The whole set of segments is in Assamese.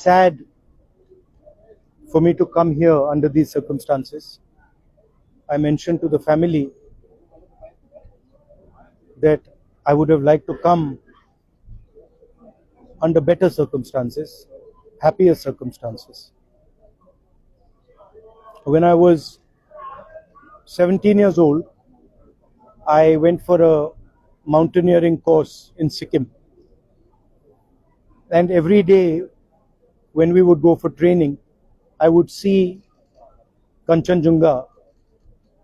sad for me to come here under these circumstances. I mentioned to the family that I would have liked to come under better circumstances, happier circumstances. When I was 17 years old, I went for a mountaineering course in Sikkim. And every day when we would go for training, I would see Kanchenjunga,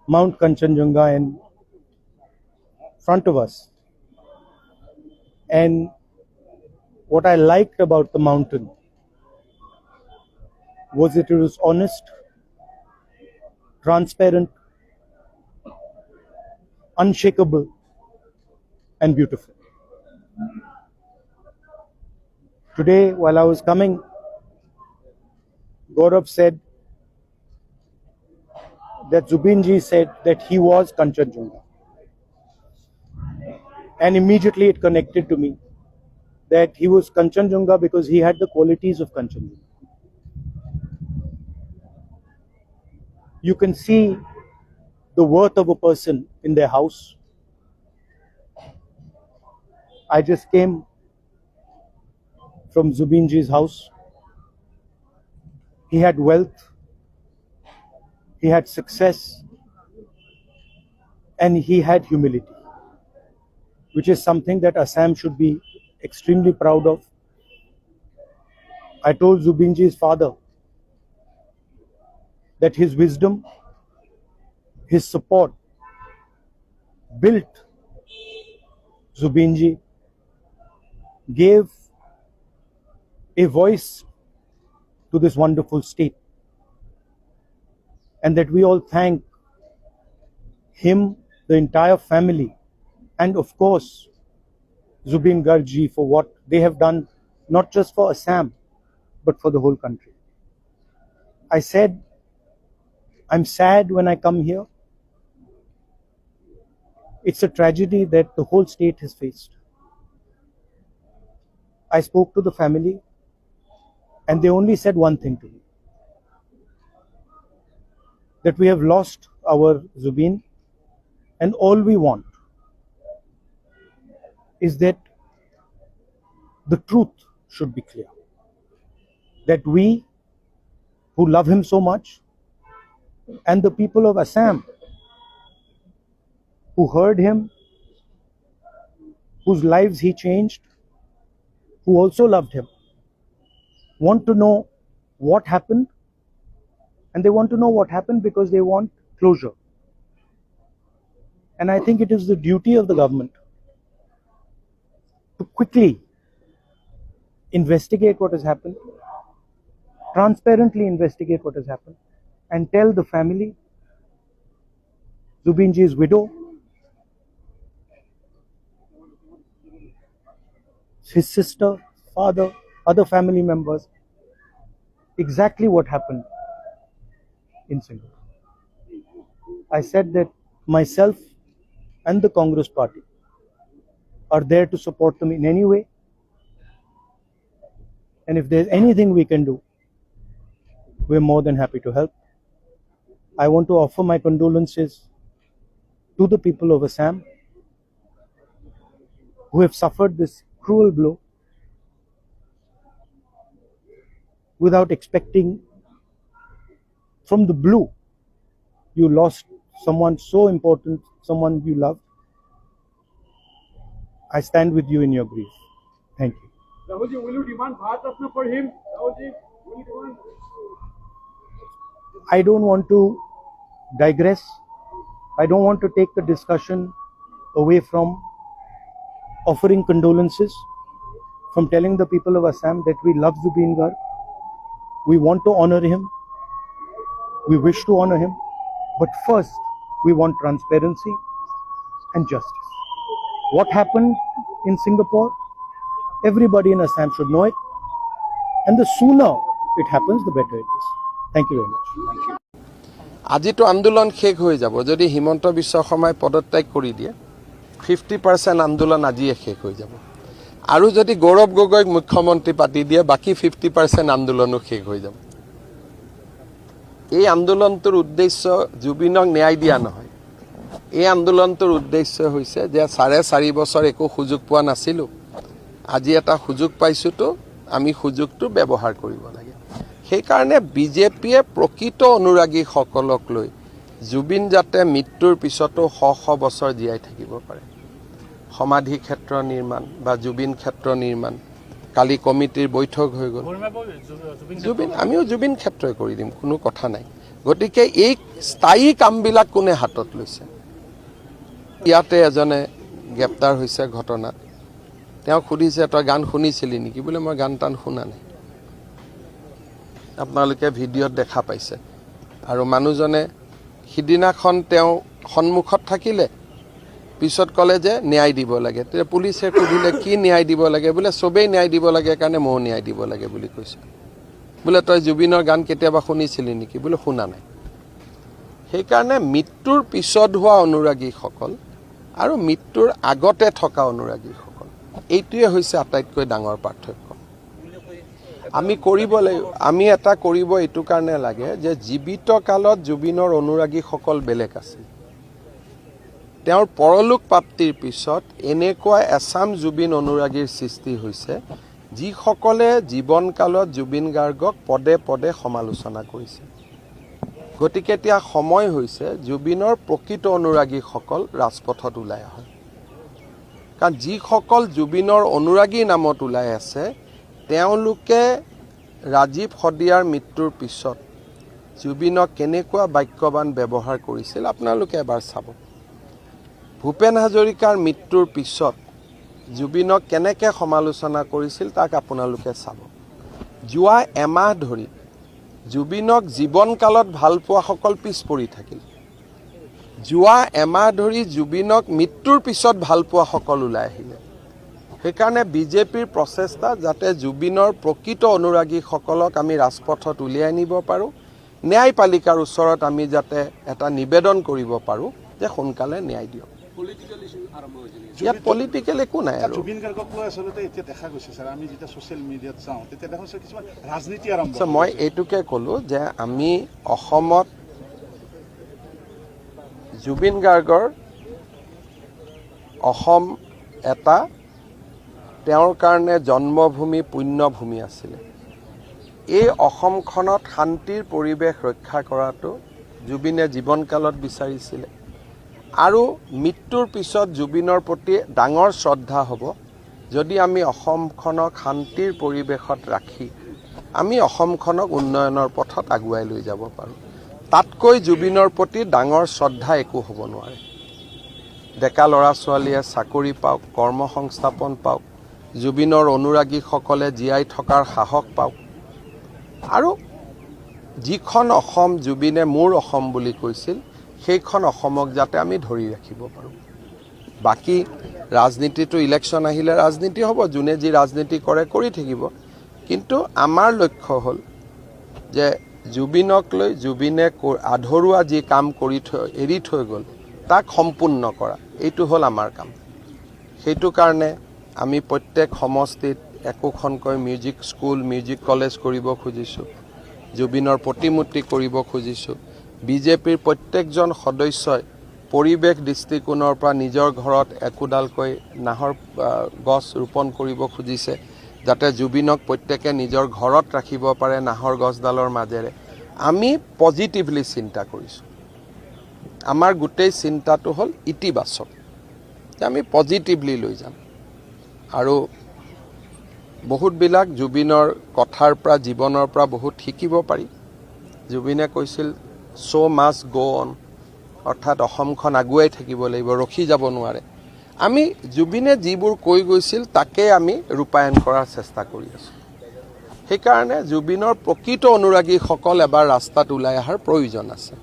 Mount Kanchenjunga in front of us. And what I liked about the mountain was that it was honest, transparent, unshakable, and beautiful. Today, while I was coming, Gaurav said that Zubinji said that he was Kanchenjunga. And immediately it connected to me that he was Kanchenjunga because he had the qualities of Kanchenjunga. You can see the worth of a person in their house. I just came from Zubinji's house. He had wealth, he had success, and he had humility, which is something that Assam should be extremely proud of. I told Zubinji's father that his wisdom, his support built Zubinji, gave a voice to this wonderful state, and that we all thank him, the entire family, and of course Zubin Garg for what they have done, not just for Assam but for the whole country. I said, I'm sad when I come here. It's a tragedy that the whole state has faced. I spoke to the family and they only said one thing to me, that we have lost our Zubin, and all we want is that the truth should be clear. That we who love him so much, and the people of Assam who heard him, whose lives he changed, who also loved him, want to know what happened. And they want to know what happened because they want closure. And I think it is the duty of the government to quickly investigate what has happened, transparently investigate what has happened, and tell the family, Zubinji's widow, his sister, father, other family members, exactly what happened in Singapore. I said that myself and the Congress party are there to support them in any way. And if there's anything we can do, we're more than happy to help. I want to offer my condolences to the people of Assam who have suffered this cruel blow without expecting. From the blue, you lost someone so important, someone you loved. I stand with you in your grief. Thank you. Rahulji, will you demand Bharat Ratna for him? Rahulji, will you demand? I don't want to digress. I don't want to take the discussion away from offering condolences, from telling the people of Assam that we love Zubin Garg. We want to honor him. We wish to honor him. But first, we want transparency and justice. What happened in Singapore? Everybody in Assam should know it. And the sooner it happens, the better it is. Thank you very much. Thank you. আজিতো আন্দোলন শেষ হৈ যাব যদি হিমন্ত বিশ্ব শৰ্মাই পদত্যাগ কৰি দিয়ে 50% আন্দোলন আজিয়ে শেষ হৈ যাব আৰু যদি গৌৰৱ গগৈক মুখ্যমন্ত্ৰী পাতি দিয়ে বাকী 50% আন্দোলনো শেষ হৈ যাব। এই আন্দোলনটোৰ উদ্দেশ্য জুবিনক ন্যায় দিয়া নহয়। এই আন্দোলনটোৰ উদ্দেশ্য হৈছে যে 4.5 বছৰ একো সুযোগ পোৱা নাছিলোঁ, আজি এটা সুযোগ পাইছোঁতো আমি সুযোগটো ব্যৱহাৰ কৰিব লাগে। সেইকাৰণে বিজেপিয়ে প্ৰকৃত অনুৰাগীসকলক লৈ জুবিন যাতে মৃত্যুৰ পিছতো শ বছৰ জীয়াই থাকিব পাৰে, সমাধি ক্ষেত্ৰ নিৰ্মাণ বা জুবিন ক্ষেত্ৰ নিৰ্মাণ, কালি কমিটিৰ বৈঠক হৈ গ'ল। জুবিন আমিও জুবিন ক্ষেত্ৰই কৰি দিম, কোনো কথা নাই। গতিকে এই স্থায়ী কামবিলাক কোনে হাতত লৈছে? ইয়াতে এজনে গ্ৰেপ্তাৰ হৈছে ঘটনাত, তেওঁক সুধিছে তই গান শুনিছিলি নেকি? বোলে মই গান টান শুনা নাই। আপোনালোকে ভিডিঅ'ত দেখা পাইছে। আৰু মানুহজনে সিদিনাখন তেওঁ সন্মুখত থাকিলে, পিছত ক'লে যে ন্যায় দিব লাগে। তেতিয়া পুলিচে সুধিলে কি ন্যায় দিব লাগে? বোলে চবেই ন্যায় দিব লাগে কাৰণে ময়ো ন্যায় দিব লাগে বুলি কৈছে। বোলে তই জুবিনৰ গান কেতিয়াবা শুনিছিলি নেকি? বোলে শুনা নাই। সেইকাৰণে মৃত্যুৰ পিছত হোৱা অনুৰাগীসকল আৰু মৃত্যুৰ আগতে থকা অনুৰাগীসকল, এইটোৱে হৈছে আটাইতকৈ ডাঙৰ পাৰ্থক্য। আমি কৰিব লাগিব, আমি এটা কৰিব এইটো কাৰণে লাগে যে জীৱিত কালত জুবিনৰ অনুৰাগীসকল বেলেগ আছিল। তেওঁৰ পৰলোক প্ৰাপ্তিৰ পিছত এনেকুৱা এচাম জুবিন অনুৰাগীৰ সৃষ্টি হৈছে যিসকলে জীৱনকালত জুবিন গাৰ্গক পদে পদে সমালোচনা কৰিছে। গতিকে এতিয়া সময় হৈছে জুবিনৰ প্ৰকৃত অনুৰাগীসকল ৰাজপথত ওলাই আহে। কাৰণ যিসকল জুবিনৰ অনুৰাগীৰ নামত ওলাই আছে তেওঁলোকে ৰাজীৱ শদিয়াৰ মৃত্যুৰ পিছত জুবিনক কেনেকুৱা বাক্যবান ব্যৱহাৰ কৰিছিল আপোনালোকে এবাৰ চাব। ভূপেন হাজৰিকাৰ মৃত্যুৰ পিছত জুবিনক কেনেকৈ সমালোচনা কৰিছিল তাক আপোনালোকে চাব। যোৱা এমাহ ধৰি জুবিনক জীৱনকালত ভাল পোৱাসকল পিছ পৰি থাকিল। যোৱা এমাহ ধৰি জুবিনক মৃত্যুৰ পিছত ভাল পোৱাসকল ওলাই আহিলে। সেইকাৰণে বিজেপিৰ প্ৰচেষ্টা যাতে জুবিনৰ প্ৰকৃত অনুৰাগীসকলক আমি ৰাজপথত উলিয়াই নিব পাৰোঁ, ন্যায়পালিকাৰ ওচৰত আমি যাতে এটা নিবেদন কৰিব পাৰোঁ যে সোনকালে ন্যায় দিয়ক। ইয়াত পলিটিকেল একো নাই। আৰু জুবিন গাৰ্গক লৈ আচলতে এতিয়া দেখা গৈছে স্যাৰ, আমি যেতিয়া ছ'চিয়েল মিডিয়াত চাওঁ তেতিয়া দেখা গৈছে কিছুমান ৰাজনীতি আৰম্ভ। মই এইটোকে ক'লোঁ যে আমি অসমত জুবিন গাৰ্গৰ অসম এটা তেওঁৰ কাৰণে জন্মভূমি পুণ্যভূমি আছিলে। এই অসমখনত শান্তিৰ পৰিৱেশ ৰক্ষা কৰাটো জুবিনে জীৱনকালত বিচাৰিছিলে। আৰু মৃত্যুৰ পিছত জুবিনৰ প্ৰতি ডাঙৰ শ্ৰদ্ধা হ'ব যদি আমি অসমখনক শান্তিৰ পৰিৱেশত ৰাখি আমি অসমখনক উন্নয়নৰ পথত আগুৱাই লৈ যাব পাৰোঁ। তাতকৈ জুবিনৰ প্ৰতি ডাঙৰ শ্ৰদ্ধা একো হ'ব নোৱাৰে। ডেকা ল'ৰা ছোৱালীয়ে চাকৰি পাওক, কৰ্মসংস্থাপন পাওক, জুবিনৰ অনুৰাগীসকলে জীয়াই থকাৰ সাহস পাওক, আৰু যিখন অসম জুবিনে মোৰ অসম বুলি কৈছিল সেইখন অসমক যাতে আমি ধৰি ৰাখিব পাৰোঁ। বাকী ৰাজনীতিটো ইলেকশ্যন আহিলে ৰাজনীতি হ'ব, যোনে যি ৰাজনীতি কৰে কৰি থাকিব। কিন্তু আমাৰ লক্ষ্য হ'ল যে জুবিনক লৈ জুবিনে আধৰুৱা যি কাম এৰি থৈ গ'ল তাক সম্পূৰ্ণ কৰা, এইটো হ'ল আমাৰ কাম। সেইটো কাৰণে আমি প্ৰত্যেক সমষ্টিত একোখনকৈ মিউজিক স্কুল, মিউজিক কলেজ কৰিব খুজিছোঁ, জুবিনৰ প্ৰতিমূৰ্তি কৰিব খুজিছোঁ। বিজেপিৰ প্ৰত্যেকজন সদস্যই পৰিৱেশ দৃষ্টিকোণৰ পৰা নিজৰ ঘৰত একোডালকৈ নাহৰ গছ ৰোপণ কৰিব খুজিছে, যাতে জুবিনক প্ৰত্যেকে নিজৰ ঘৰত ৰাখিব পাৰে নাহৰ গছডালৰ মাজেৰে। আমি পজিটিভলি চিন্তা কৰিছোঁ। আমাৰ গোটেই চিন্তাটো হ'ল ইতিবাচক, যে আমি পজিটিভলি লৈ যাম। আৰু বহুতবিলাক জুবিনৰ কথাৰ পৰা, জীৱনৰ পৰা বহুত শিকিব পাৰি। জুবিনে কৈছিল শ্ব' মাষ্ট গ' অন, অৰ্থাৎ অসমখন আগুৱাই থাকিব লাগিব, ৰখি যাব নোৱাৰে। আমি জুবিনে যিবোৰ কৈ গৈছিল তাকে আমি ৰূপায়ণ কৰাৰ চেষ্টা কৰি আছোঁ। সেইকাৰণে জুবিনৰ প্ৰকৃত অনুৰাগীসকল এবাৰ ৰাস্তাত ওলাই অহাৰ প্ৰয়োজন আছে।